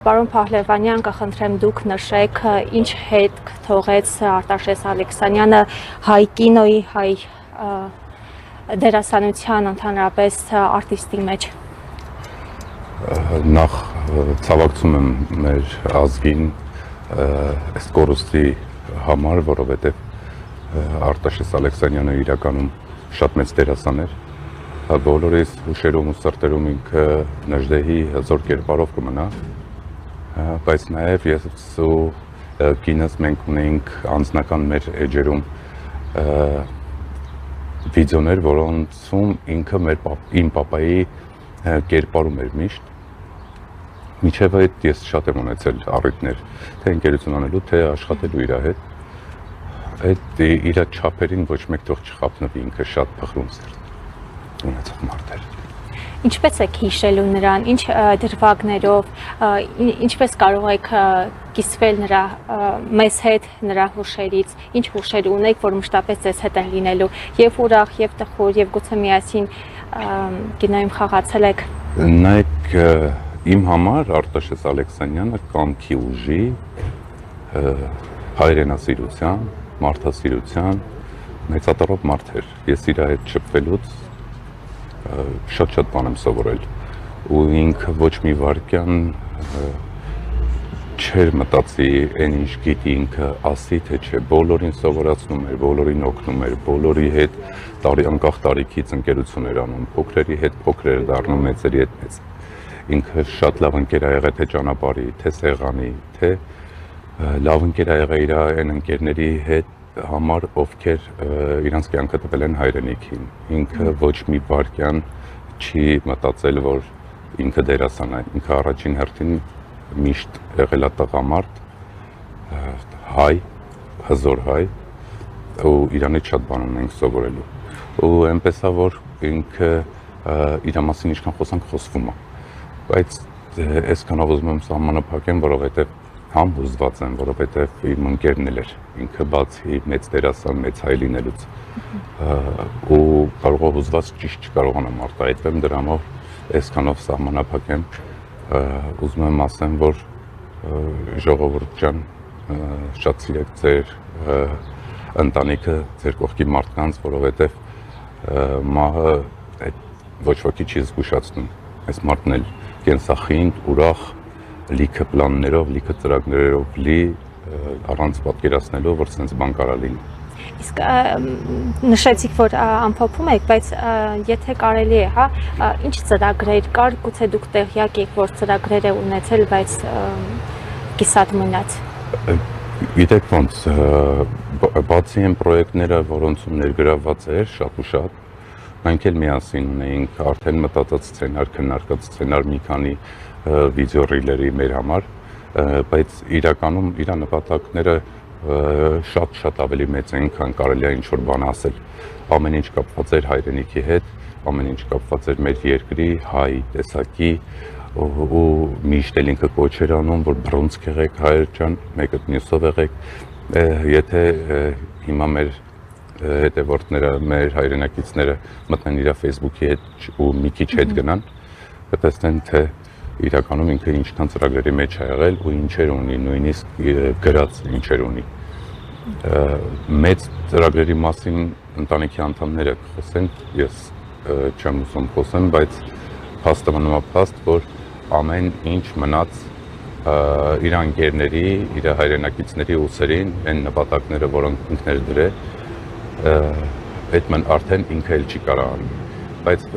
Պարոն Փահլևանյան, կխնդրեմ դուք նշեք, ինչ հետք թողեց Արտաշես Ալեքսանյանը հայ կինոյի, հայ դերասանության ընդհանրապես արտիստի մեջ։ Նախ ցավակցում եմ մեր ազգին այս կորուստի համար, որովհետև Արտաշես Ալեքսանյանը իրականում շատ մեծ դերասան էր։ Բոլորիս հուշերում ու սրտերում ինքը Նժդեհի հզոր կերպարով կմնա, բայց նաև ես ու կինս մենք ունեինք անձնական մեր էջերում վիդեոներ, որոնցում ինքը իմ պապայի կերպարում էր միշտ։ Մինչև այդ ես շատ եմ ունեցել առիթներ, թե ընկերություն անելու, թե աշխատելու իր հետ։ Այդ իր չափերին ոչ մեկ թող չխափնվի, ինքը շատ փխրուն սերտ ունեցող մարդ էր։ Ինչպես եք հիշելու նրան, ինչ դրվագներով, ինչպես կարող եք կիսվել նրա մեզ հետ, նրա հուշերից, ինչ հուշեր ունեք, որ մշտապես ձեզ հետ են լինելու, եւ ուրախ, եւ տխուր, եւ գուցե միասին կինոյում խաղացել եք։ Նայեք, իմ համար Արտաշես Ալեքսանյանը կամքի ուժի, հայրենասիրության, մարդասիրության մեծատառով մարդ էր։ Ես իր հետ շփվելուց շատ բան եմ սովորել ու ինքը ոչ մի վարքյան չէր մտածի այն ինչ գիտի ինքը ասի թե չէ, բոլորին սովորացնում էր, բոլորին օգնում էր, բոլորի հետ անկախ տարիքից ընկերություն էր անում, փոքրերի հետ փոքր էր դառնում, մեծերի հետ մեծ։ Ինքը շատ լավ ընկեր ա եղել թե ճանապարհի, թե սեղանի, թե լավ ընկեր ա եղել իր այն ընկերների հետ համար, ովքեր իրանց կյանքը տվել են հայրենիքին։ Ինքը ոչ մի վարքյան չի մտածել, որ ինքը դերասան է։ Ինքը առաջին հերթին միշտ եղել է տղամարդ, հայ, հզոր հայ, ու իրանից շատ բան ունենք սովորելու։ Ու այնպես է, որ ինքը իր մասին ինչքան խոսանք խոսվում է։ Բայց այսքանով ուզում եմ սահմանափակեմ, որովհետև համ հուզված եմ, որովհետև իմ ընկերն էր, ինքը բացի մեծ դերասան, մեծ հայ լինելուց, ու կարող է հուզված ճիշտ չկարողանամ արտահայտվեմ, դրանով այսքանով սահմանափակեմ, ուզում եմ ասեմ, որ ժողովուրդ ջան, շատ սիրեք ձեր ընտանիքը, ձեր կողքի մարդկանց, որովհետև մահը ոչ ոքի չի զգուշացնում, այս մարդն էլ կենսախինդ, ուրախ, լիքը պլաններով, լիքը ծրագրերով լի, առանց պատկերացնելու, որ սենց բան կարա լինի։ Իսկ նշեցիք, որ ամփոփում եք, բայց եթե կարելի է, հա, ինչ ծրագրեր կար, գուցե դուք տեղյակ եք, որ ծրագրեր է ունեցել, բայց կիսատ մնաց։ Գիտեք ոնց, բացի այն պրոյեկտները, որոնցում ներգրավված էր շատ ու շատ, մենք էլ միասին ունեինք արդեն մտածած սցենար, քննարկած սցենար մի քանի վիդեո ռիլերի մեր համար, բայց իրականում իր նպատակները շատ ավելի մեծ են, քան կարելի է ինչ-որ բան ասել։ Ամեն ինչ կապված էր հայրենիքի հետ, ամեն ինչ կապված էր մեր երկրի, հայ տեսակի, ու միշտ էլ ինքը կոչ էր անում, որ բռունցք եղեք հայեր ջան, մեկը մյուսով եղեք, եթե հիմա մեր հետևորդները, մեր հայրենակիցները մտնեն իր Facebook-ի հետ ու մի քիչ հետ գնան, կտեսնեն, թե իրականում ինքը ինչքան ծրագրերի մեջ է եղել ու ինչեր ունի, նույնիսկ գրած ինչեր ունի։ Մեծ ծրագրերի մասին ընտանիքի անդամները կխոսեն, ես չեմ ուզում խոսեմ, բայց փաստը մնում է փաստ, որ ամեն ինչ մնաց իր ընկերների, իր հայրենակիցների ուսերին, այն նպատակները, որոնք ինքն էր դրել, այդ արդեն ինքը էլ չի կարող անի, բայց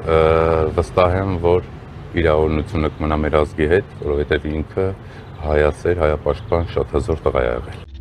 վստահ եմ, որ իր օրհնությունը կմնա մեր ազգի հետ, որովհետև ինքը հայասեր, հայապաշտպան շատ հզոր տղա է եղել։